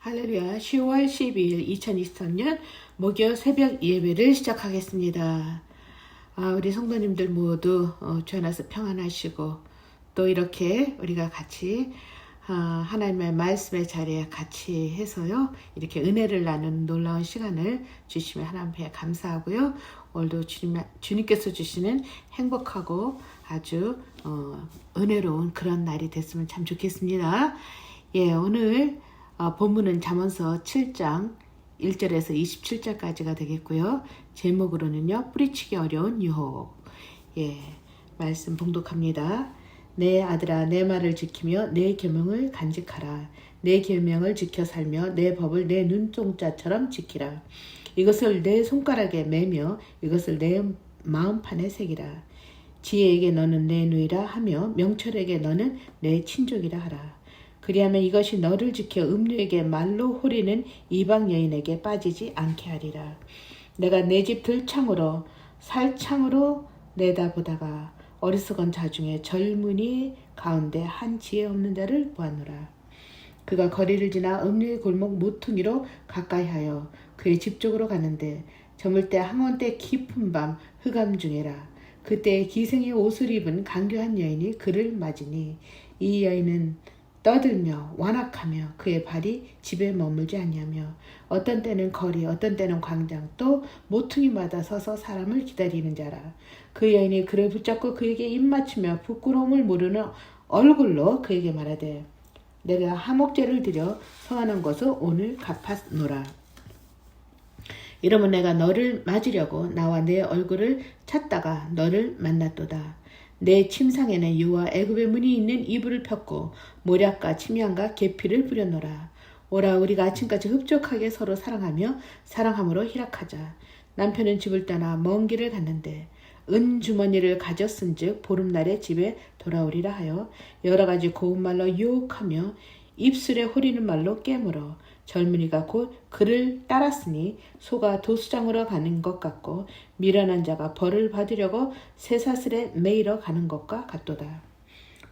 할렐루야. 10월 12일 2023년 목요 새벽 예배를 시작하겠습니다. 우리 성도님들 모두 주 안에서 평안하시고 또 이렇게 우리가 같이 하나님의 말씀의 자리에 같이 해서요. 이렇게 은혜를 나누는 놀라운 시간을 주시면 하나님께 감사하고요. 오늘도 주님께서 주시는 행복하고 아주 은혜로운 그런 날이 됐으면 참 좋겠습니다. 예, 오늘 본문은 잠언서 7장 1절에서 27절까지가 되겠고요. 제목으로는요. 뿌리치기 어려운 유혹. 예, 말씀 봉독합니다. 내 아들아 내 말을 지키며 내 계명을 간직하라. 내 계명을 지켜 살며 내 법을 내 눈동자처럼 지키라. 이것을 내 손가락에 매며 이것을 내 마음판에 새기라. 지혜에게 너는 내 누이라 하며 명철에게 너는 내 친족이라 하라. 그리하면 이것이 너를 지켜 음료에게 말로 호리는 이방 여인에게 빠지지 않게 하리라. 내가 내 집 들창으로 살창으로 내다보다가 어리석은 자 중에 젊은이 가운데 한 지혜 없는 자를 보았노라. 그가 거리를 지나 음료의 골목 모퉁이로 가까이하여 그의 집 쪽으로 가는데 저물 때 항원 때 깊은 밤 흑암 중에라. 그때 기생의 옷을 입은 간교한 여인이 그를 맞으니 이 여인은 떠들며 완악하며 그의 발이 집에 머물지 아니하며 어떤 때는 거리 어떤 때는 광장 또 모퉁이마다 서서 사람을 기다리는 자라. 그 여인이 그를 붙잡고 그에게 입맞추며 부끄러움을 모르는 얼굴로 그에게 말하되 내가 하목제를 드려 성하는 것을 오늘 갚았노라. 이러면 내가 너를 맞으려고 나와 내 얼굴을 찾다가 너를 만났도다. 내 침상에는 유와 애굽의 문이 있는 이불을 폈고 모략과 침향과 계피를 뿌려놓으라. 오라 우리가 아침까지 흡족하게 서로 사랑하며 사랑함으로 희락하자. 남편은 집을 떠나 먼 길을 갔는데 은주머니를 가졌은즉 보름날에 집에 돌아오리라 하여 여러 가지 고운 말로 유혹하며 입술에 호리는 말로 깨물어 젊은이가 곧 그를 따랐으니 소가 도수장으로 가는 것 같고 미련한 자가 벌을 받으려고 쇠사슬에 매이러 가는 것과 같도다.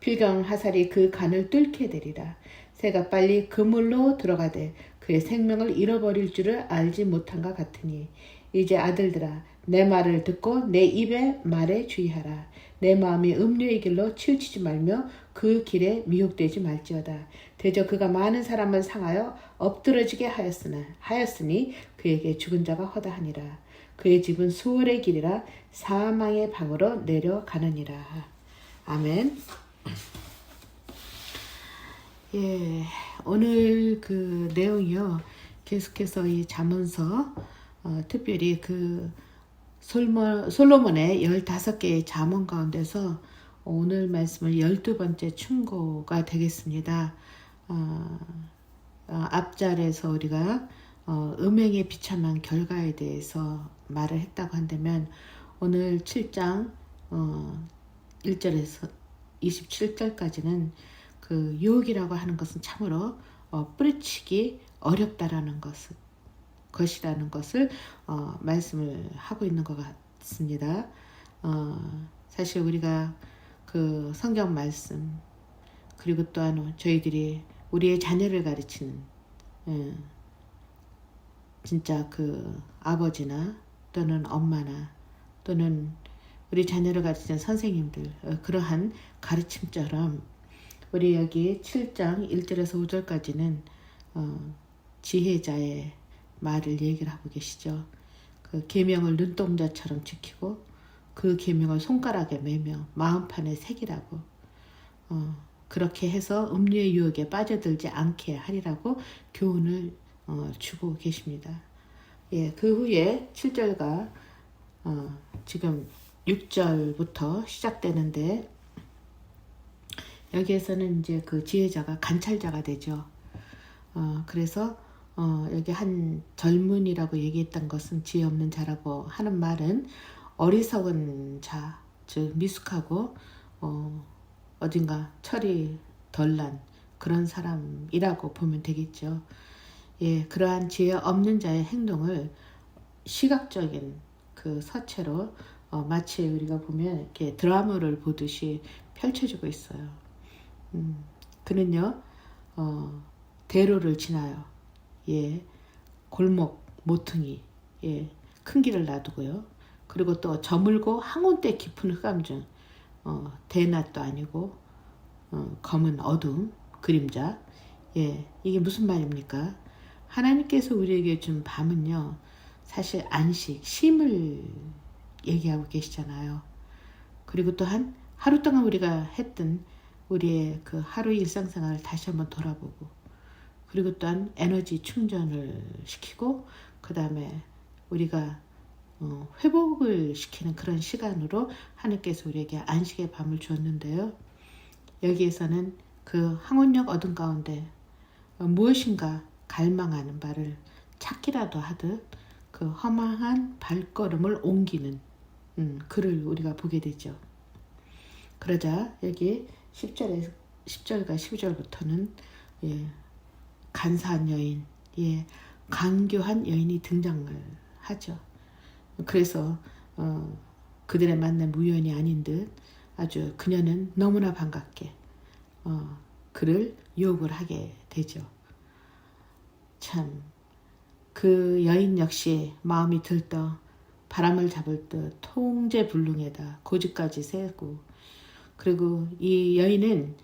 필경 하살이 그 간을 뚫게 되리라. 새가 빨리 그물로 들어가되 그의 생명을 잃어버릴 줄을 알지 못한 것 같으니 이제 아들들아 내 말을 듣고 내 입의 말에 주의하라. 내 마음이 음료의 길로 치우치지 말며 그 길에 미혹되지 말지어다. 대저 그가 많은 사람을 상하여 엎드러지게 하였으니 그에게 죽은 자가 허다하니라. 그의 집은 수월의 길이라 사망의 방으로 내려가느니라. 아멘. 예, 오늘 그 내용이요. 계속해서 이 잠언서 특별히 그 솔로몬의 15개의 잠언 가운데서 오늘 말씀을 12번째 충고가 되겠습니다. 앞절에서 우리가 음행에 비참한 결과에 대해서 말을 했다고 한다면 오늘 7장 1절에서 27절까지는 그 유혹이라고 하는 것은 참으로 뿌리치기 어렵다라는 것이라는 것을 말씀을 하고 있는 것 같습니다. 사실 우리가 그 성경 말씀 그리고 또한 저희들이 우리의 자녀를 가르치는 진짜 그 아버지나 또는 엄마나 또는 우리 자녀를 가르치는 선생님들 그러한 가르침처럼 우리 여기 7장 1절에서 5절까지는 지혜자의 말을 얘기를 하고 계시죠. 그 계명을 눈동자처럼 지키고 그 계명을 손가락에 매며 마음판에 새기라고 그렇게 해서 음료의 유혹에 빠져들지 않게 하리라고 교훈을 주고 계십니다. 예, 그 후에 7절과 지금 6절부터 시작되는데 여기에서는 이제 그 지혜자가 관찰자가 되죠. 그래서 여기 한 젊은이라고 얘기했던 것은 지혜 없는 자라고 하는 말은 어리석은 자, 즉 미숙하고 어딘가 철이 덜 난 그런 사람이라고 보면 되겠죠. 예, 그러한 지혜 없는 자의 행동을 시각적인 그 서체로 마치 우리가 보면 이렇게 드라마를 보듯이 펼쳐지고 있어요. 그는요 대로를 지나요. 예, 골목 모퉁이, 예, 큰 길을 놔두고요. 그리고 또 저물고 항온대 깊은 흑암중, 대낮도 아니고 검은 어둠, 그림자. 예, 이게 무슨 말입니까? 하나님께서 우리에게 준 밤은요, 사실 안식, 쉼을 얘기하고 계시잖아요. 그리고 또한 하루 동안 우리가 했던 우리의 그 하루 일상생활을 다시 한번 돌아보고, 그리고 또한 에너지 충전을 시키고, 그 다음에 우리가 회복을 시키는 그런 시간으로 하나님께서 우리에게 안식의 밤을 주었는데요. 여기에서는 그 항온역 어둠 가운데 무엇인가 갈망하는 바를 찾기라도 하듯 그 허망한 발걸음을 옮기는 글을 우리가 보게 되죠. 그러자 여기 10절과 12절부터는 예, 간사한 여인, 예, 강교한 여인이 등장을 하죠. 그래서 그들의 만남 우연이 아닌 듯 아주 그녀는 너무나 반갑게 그를 유혹을 하게 되죠. 참, 그 여인 역시 마음이 들떠 바람을 잡을 듯 통제불능에다 고집까지 세고, 그리고 이 여인은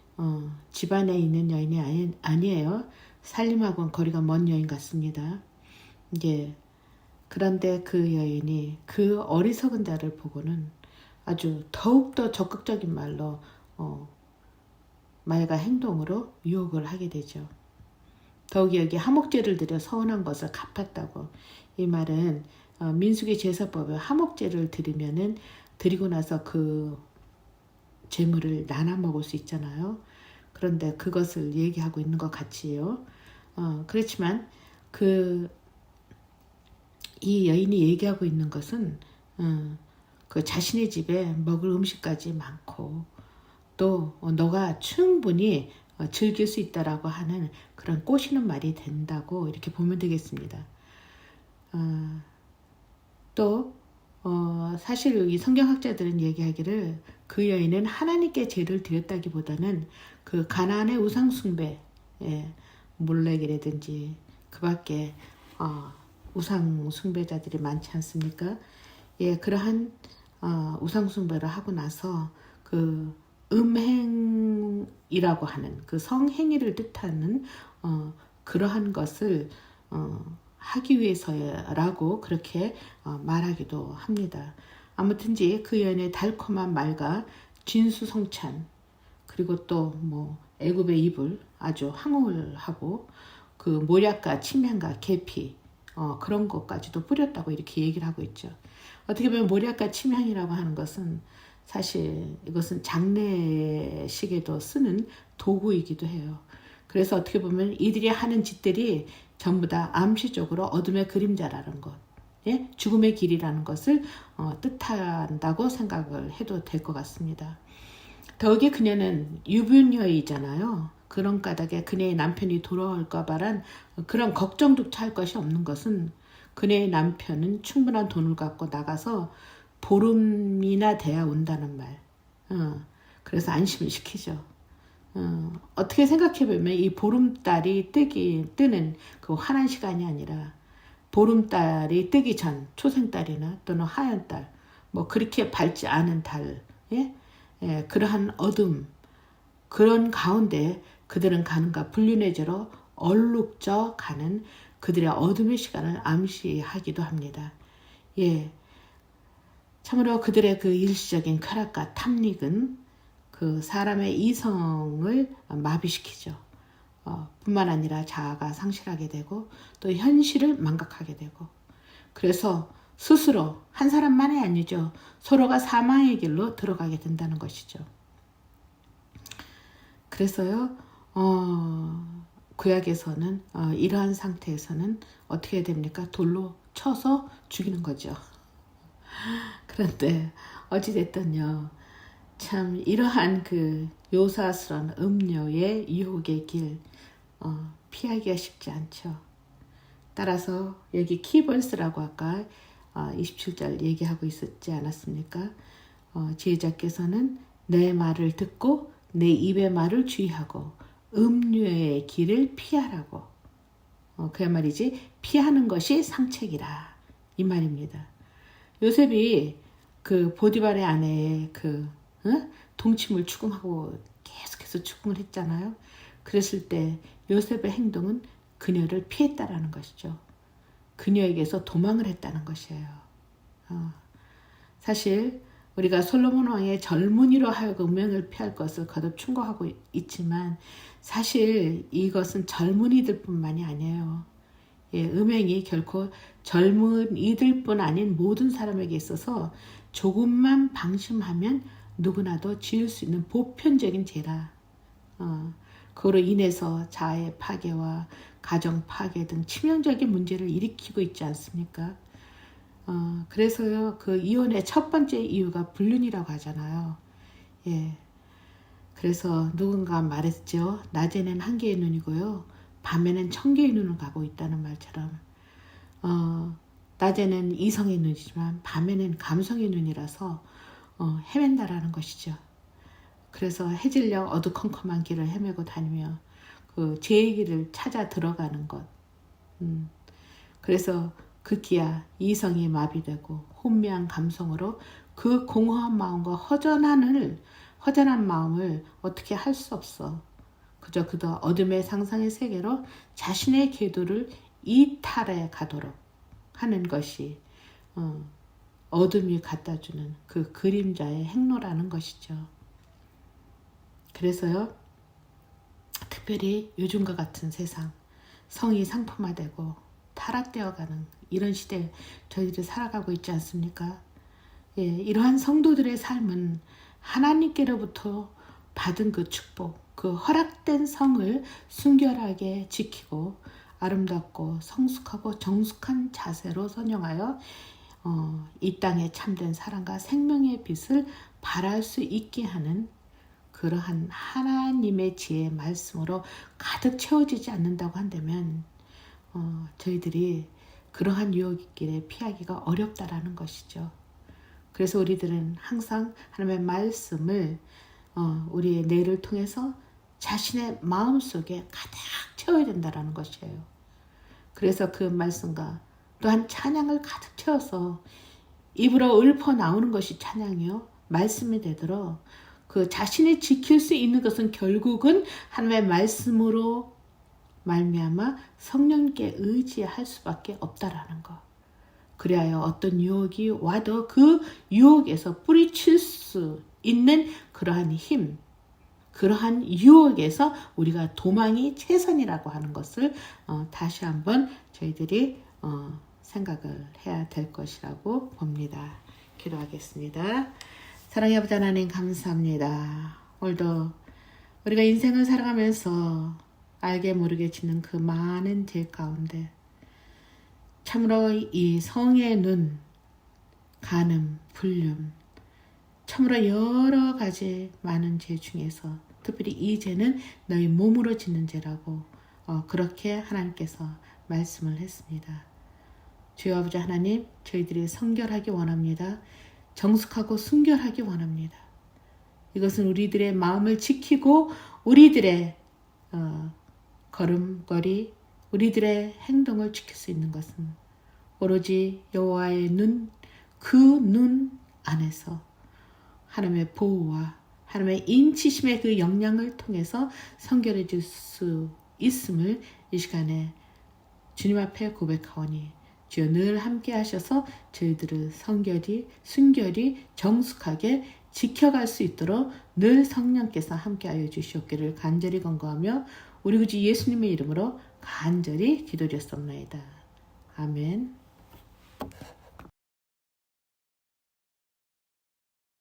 집안에 있는 여인이 아니에요. 살림하고는 거리가 먼 여인 같습니다. 예. 그런데 그 여인이 그 어리석은 자를 보고는 아주 더욱더 적극적인 말과 행동으로 유혹을 하게 되죠. 더욱이 여기 하목제를 드려 서운한 것을 갚았다고. 이 말은 민수기 제사법에 하목제를 드리고 나서 그 재물을 나눠 먹을 수 있잖아요. 그런데 그것을 얘기하고 있는 것 같지요. 그렇지만 이 여인이 얘기하고 있는 것은 그 자신의 집에 먹을 음식까지 많고 또 너가 충분히 즐길 수 있다라고 하는 그런 꼬시는 말이 된다고 이렇게 보면 되겠습니다. 또 사실 여기 성경학자들은 얘기하기를 그 여인은 하나님께 제를 드렸다기보다는 그 가나안의 우상 숭배, 예, 몰렉이라든지 그 밖에 우상 숭배자들이 많지 않습니까? 예, 그러한 우상 숭배를 하고 나서 그 음행이라고 하는 그 성행위를 뜻하는 그러한 것을 하기 위해서라고 그렇게 말하기도 합니다. 아무튼지 그 여인의 달콤한 말과 진수성찬, 그리고 또 뭐 애굽의 이불 아주 황홀하고 그 모략과 침향과 계피 그런 것까지도 뿌렸다고 이렇게 얘기를 하고 있죠. 어떻게 보면 모략과 침향이라고 하는 것은 사실 이것은 장례식에도 쓰는 도구이기도 해요. 그래서 어떻게 보면 이들이 하는 짓들이 전부 다 암시적으로 어둠의 그림자라는 것, 예? 죽음의 길이라는 것을 뜻한다고 생각을 해도 될 것 같습니다. 더욱이 그녀는 유부녀이잖아요. 그런 까닭에 그녀의 남편이 돌아올까 봐란 그런 걱정조차 할 것이 없는 것은 그녀의 남편은 충분한 돈을 갖고 나가서 보름이나 돼야 온다는 말. 그래서 안심을 시키죠. 어떻게 생각해보면 이 보름달이 뜨는 그 환한 시간이 아니라 보름달이 뜨기 전 초생달이나 또는 하얀달, 뭐 그렇게 밝지 않은 달, 예? 예, 그러한 어둠, 그런 가운데 그들은 가는가 불륜의죄로 얼룩져 가는 그들의 어둠의 시간을 암시하기도 합니다. 예, 참으로 그들의 그 일시적인 쾌락과 탐닉은 그 사람의 이성을 마비시키죠. 뿐만 아니라 자아가 상실하게 되고 또 현실을 망각하게 되고, 그래서 스스로 한 사람만이 아니죠. 서로가 사망의 길로 들어가게 된다는 것이죠. 그래서요, 구약에서는 이러한 상태에서는 어떻게 됩니까? 돌로 쳐서 죽이는 거죠. 그런데 어찌됐든요, 참 이러한 그 요사스러운 음료의 유혹의 길 피하기가 쉽지 않죠. 따라서 여기 키벌스라고 아까 27절 얘기하고 있었지 않았습니까? 지혜자께서는 내 말을 듣고 내 입의 말을 주의하고 음료의 길을 피하라고. 그야말이지 피하는 것이 상책이라 이 말입니다. 요셉이 그 보디발의 아내의 동침을 추궁하고 계속해서 추궁을 했잖아요. 그랬을 때 요셉의 행동은 그녀를 피했다라는 것이죠. 그녀에게서 도망을 했다는 것이에요. 사실 우리가 솔로몬 왕의 젊은이로 하여금 음행을 피할 것을 거듭 충고하고 있지만 사실 이것은 젊은이들 뿐만이 아니에요. 음행이 결코 젊은이들 뿐 아닌 모든 사람에게 있어서 조금만 방심하면 누구나도 지을 수 있는 보편적인 죄라. 그로 인해서 자아의 파괴와 가정 파괴 등 치명적인 문제를 일으키고 있지 않습니까? 그래서요, 그 이혼의 첫 번째 이유가 불륜이라고 하잖아요. 그래서 누군가 말했죠. 낮에는 한 개의 눈이고요, 밤에는 천 개의 눈을 가고 있다는 말처럼, 낮에는 이성의 눈이지만 밤에는 감성의 눈이라서 헤맨다라는 것이죠. 그래서 해질녘 어두컴컴한 길을 헤매고 다니며 그 죄의 길을 찾아 들어가는 것. 그래서 극기야 이성이 마비되고 혼미한 감성으로 그 공허한 마음과 허전한 마음을 어떻게 할 수 없어. 그저 어둠의 상상의 세계로 자신의 궤도를 이탈해 가도록 하는 것이 어둠이 갖다주는 그 그림자의 행로라는 것이죠. 그래서요, 특별히 요즘과 같은 세상, 성이 상품화되고 타락되어가는 이런 시대에 저희들이 살아가고 있지 않습니까? 이러한 성도들의 삶은 하나님께로부터 받은 그 축복, 그 허락된 성을 순결하게 지키고 아름답고 성숙하고 정숙한 자세로 선영하여 이 땅에 참된 사랑과 생명의 빛을 발할 수 있게 하는 그러한 하나님의 지혜의 말씀으로 가득 채워지지 않는다고 한다면 저희들이 그러한 유혹길에 피하기가 어렵다라는 것이죠. 그래서 우리들은 항상 하나님의 말씀을 우리의 뇌를 통해서 자신의 마음속에 가득 채워야 된다라는 것이에요. 그래서 그 말씀과 또한 찬양을 가득 채워서 입으로 읊어 나오는 것이 찬양이요, 말씀이 되도록 그 자신이 지킬 수 있는 것은 결국은 하나님의 말씀으로 말미암아 성령께 의지할 수밖에 없다라는 것. 그리하여 어떤 유혹이 와도 그 유혹에서 뿌리칠 수 있는 그러한 힘, 그러한 유혹에서 우리가 도망이 최선이라고 하는 것을 다시 한번 저희들이 생각을 해야 될 것이라고 봅니다. 기도하겠습니다. 사랑의 아버지 하나님, 감사합니다. 오늘도 우리가 인생을 살아가면서 알게 모르게 짓는 그 많은 죄 가운데 참으로 이 성의 눈, 간음, 불륜, 참으로 여러 가지 많은 죄 중에서 특별히 이 죄는 너희 몸으로 짓는 죄라고 그렇게 하나님께서 말씀을 했습니다. 주여 아버지 하나님, 저희들이 성결하기 원합니다. 정숙하고 순결하기 원합니다. 이것은 우리들의 마음을 지키고 우리들의 걸음걸이, 우리들의 행동을 지킬 수 있는 것은 오로지 여호와의 눈, 그 눈 안에서 하나님의 보호와 하나님의 인치심의 그 영향을 통해서 성결해질 수 있음을 이 시간에 주님 앞에 고백하오니 주여 늘 함께 하셔서 저희들을 성결히, 순결히, 정숙하게 지켜갈 수 있도록 늘 성령께서 함께하여 주시옵기를 간절히 간구하며 우리 구주 예수님의 이름으로 간절히 기도드렸습니다. 아멘.